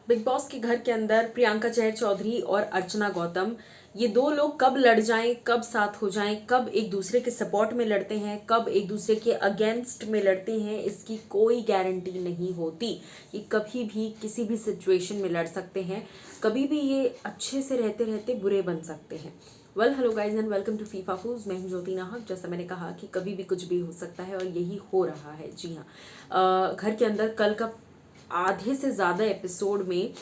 Big boss के घर के अंदर प्रियंका चहर चौधरी और अर्चना गौतम, ये दो लोग कब लड़ जाएं, कब साथ हो जाएं, कब एक दूसरे के सपोर्ट में लड़ते हैं, कब एक दूसरे के अगेंस्ट में लड़ते हैं, इसकी कोई गारंटी नहीं होती। ये कभी भी किसी भी सिचुएशन में लड़ सकते हैं, कभी भी ये अच्छे से रहते रहते बुरे बन सकते हैं। Well, hello guys and welcome to FIFA फूज। मैं हूं ज्योति नाहक। जैसा मैंने कहा कि कभी भी कुछ भी हो सकता है और यही हो रहा है। जी हाँ, घर के अंदर कल का आधे से ज़्यादा एपिसोड में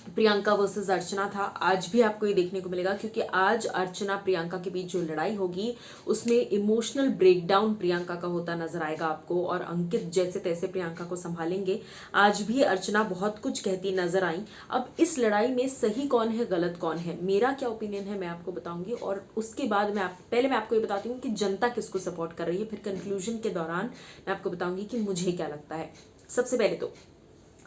प्रियंका वर्सेस अर्चना था। आज भी आपको ये देखने को मिलेगा, क्योंकि आज अर्चना प्रियंका के बीच जो लड़ाई होगी उसमें इमोशनल ब्रेकडाउन प्रियंका का होता नजर आएगा आपको, और अंकित जैसे तैसे प्रियंका को संभालेंगे। आज भी अर्चना बहुत कुछ कहती नजर आई। अब इस लड़ाई में सही कौन है, गलत कौन है, मेरा क्या ओपिनियन है मैं आपको बताऊंगी, और उसके बाद पहले मैं आपको ये बताती हूँ कि जनता किसको सपोर्ट कर रही है। फिर कंक्लूजन के दौरान मैं आपको बताऊंगी कि मुझे क्या लगता है। सबसे पहले तो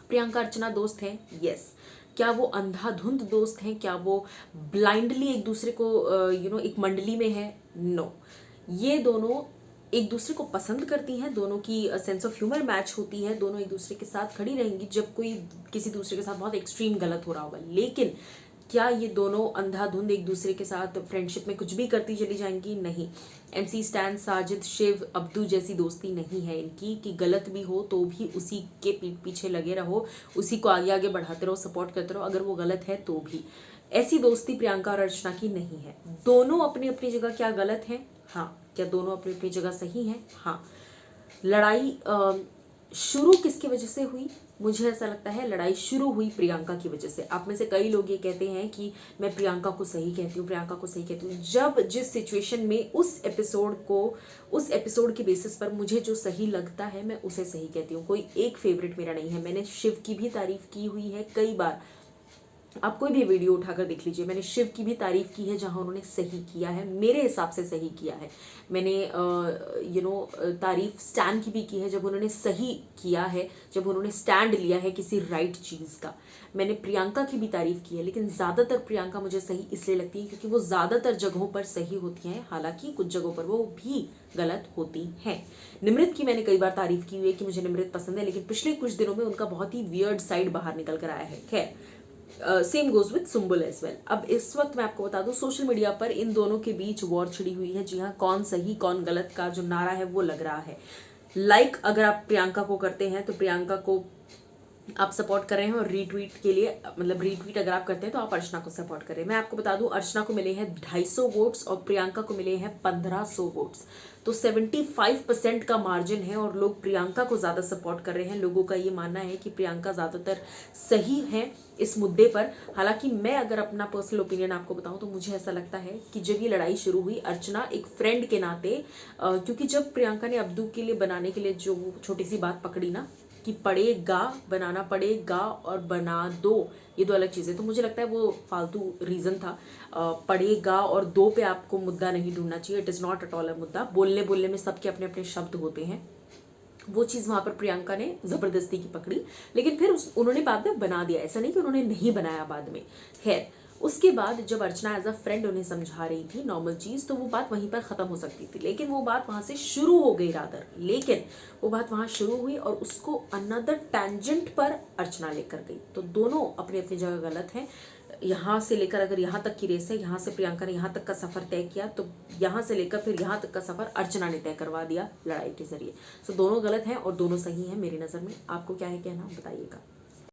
प्रियंका अर्चना दोस्त हैं, यस। क्या वो अंधाधुंध दोस्त हैं, क्या वो ब्लाइंडली एक दूसरे को एक मंडली में है? नो। ये दोनों एक दूसरे को पसंद करती हैं, दोनों की सेंस ऑफ ह्यूमर मैच होती है, दोनों एक दूसरे के साथ खड़ी रहेंगी जब कोई किसी दूसरे के साथ बहुत एक्सट्रीम गलत हो रहा होगा। लेकिन क्या ये दोनों अंधाधुंध एक दूसरे के साथ फ्रेंडशिप में कुछ भी करती चली जाएंगी? नहीं। MC स्टैन, साजिद, शिव, अब्दू जैसी दोस्ती नहीं है इनकी कि गलत भी हो तो भी उसी के पीठ पीछे लगे रहो, उसी को आगे आगे बढ़ाते रहो, सपोर्ट करते रहो, अगर वो गलत है तो भी। ऐसी दोस्ती प्रियंका और अर्चना की नहीं है। दोनों अपनी अपनी जगह क्या गलत है? हाँ। क्या दोनों अपनी अपनी जगह सही है? हाँ। लड़ाई शुरू किसकी वजह से हुई? मुझे ऐसा लगता है लड़ाई शुरू हुई प्रियंका की वजह से। आप में से कई लोग ये कहते हैं कि मैं प्रियंका को सही कहती हूँ, प्रियंका को सही कहती हूँ। जब जिस सिचुएशन में उस एपिसोड के बेसिस पर मुझे जो सही लगता है मैं उसे सही कहती हूँ। कोई एक फेवरेट मेरा नहीं है। मैंने शिव की भी तारीफ की हुई है कई बार। आप कोई भी वीडियो उठाकर देख लीजिए, मैंने शिव की भी तारीफ की है जहां उन्होंने सही किया है, मेरे हिसाब से सही किया है। मैंने तारीफ स्टैन की भी की है जब उन्होंने सही किया है, जब उन्होंने स्टैंड लिया है किसी राइट चीज़ का। मैंने प्रियंका की भी तारीफ की है, लेकिन ज़्यादातर प्रियंका मुझे सही इसलिए लगती है क्योंकि वो ज़्यादातर जगहों पर सही होती हैं, हालांकि कुछ जगहों पर वो भी गलत होती हैं। निमृत की मैंने कई बार तारीफ की हुई है कि मुझे निमृत पसंद है, लेकिन पिछले कुछ दिनों में उनका बहुत ही वियर्ड साइड बाहर निकल कर आया है। खैर, same goes with Sumbul as well. अब इस वक्त मैं आपको बता दूं, सोशल मीडिया पर इन दोनों के बीच वॉर छिड़ी हुई है। जी हाँ, कौन सही कौन गलत का जो नारा है वो लग रहा है। लाइक अगर आप प्रियंका को करते हैं तो प्रियंका को आप सपोर्ट कर रहे हैं, और रीट्वीट के लिए मतलब रीट्वीट अगर आप करते हैं तो आप अर्चना को सपोर्ट कर रहे हैं। मैं आपको बता दूं, अर्चना को मिले हैं 250 वोट्स और प्रियंका को मिले हैं 1500 वोट्स। तो 75% का मार्जिन है और लोग प्रियंका को ज़्यादा सपोर्ट कर रहे हैं। लोगों का ये मानना है कि प्रियंका ज़्यादातर सही है इस मुद्दे पर। हालांकि मैं अगर अपना पर्सनल ओपिनियन आपको बताऊं तो मुझे ऐसा लगता है कि जब ये लड़ाई शुरू हुई, अर्चना एक फ्रेंड के नाते, क्योंकि जब प्रियंका ने अब्दू के लिए बनाने के लिए जो छोटी सी बात पकड़ी ना कि पड़ेगा, बनाना पड़ेगा और बना दो, ये दो अलग चीज़ें, तो मुझे लगता है वो फालतू रीज़न था। पड़ेगा और दो पे आपको मुद्दा नहीं ढूंढना चाहिए। It is not at all अ मुद्दा। बोलने बोलने में सबके अपने अपने शब्द होते हैं। वो चीज़ वहाँ पर प्रियंका ने ज़बरदस्ती की पकड़ी, लेकिन फिर उन्होंने बाद में बना दिया। ऐसा नहीं कि उन्होंने नहीं बनाया बाद में। खैर, उसके बाद जब अर्चना एज अ फ्रेंड उन्हें समझा रही थी नॉर्मल चीज़, तो वो बात वहीं पर ख़त्म हो सकती थी, लेकिन वो बात वहाँ से शुरू हो गई रादर। लेकिन वो बात वहाँ शुरू हुई और उसको अनदर टेंजेंट पर अर्चना लेकर गई। तो दोनों अपनी अपनी जगह गलत हैं। यहाँ से लेकर अगर यहाँ तक की रेस है, यहाँ से प्रियंका ने यहाँ तक का सफ़र तय किया, तो यहाँ से लेकर फिर यहाँ तक का सफ़र अर्चना ने तय करवा दिया लड़ाई के जरिए। सो दोनों गलत हैं और दोनों सही हैं मेरी नज़र में। आपको क्या है कहना, बताइएगा।